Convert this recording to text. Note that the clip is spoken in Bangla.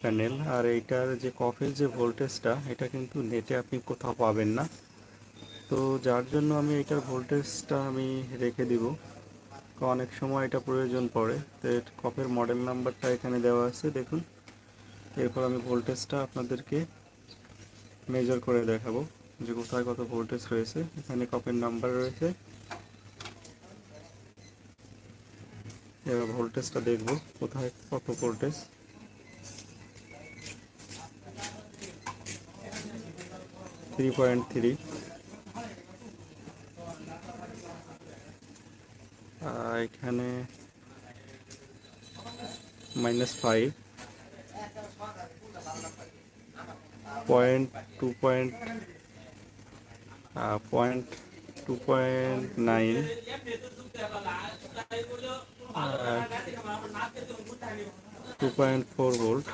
প্যানেল। আর এইটার যে কফের যে ভোল্টেজটা, এটা কিন্তু নেটে আপনি কোথাও পাবেন না। তো যার জন্য আমি এটার ভোল্টেজটা আমি রেখে দিব, অনেক সময় এটা প্রয়োজন পড়ে। তো কফের মডেল নাম্বারটা এখানে দেওয়া আছে, দেখুন। এরপর আমি ভোল্টেজটা আপনাদেরকে মেজার করে দেখাবো যে কোথায় কত ভোল্টেজ রয়েছে। এখানে কপের নাম্বার রয়েছে, এবার ভোল্টেজটা দেখব কোথায় কত ভোল্টেজ। 3.3, এখানে -5, পয়েন্ট 2.9, 2.4 ভোল্ট,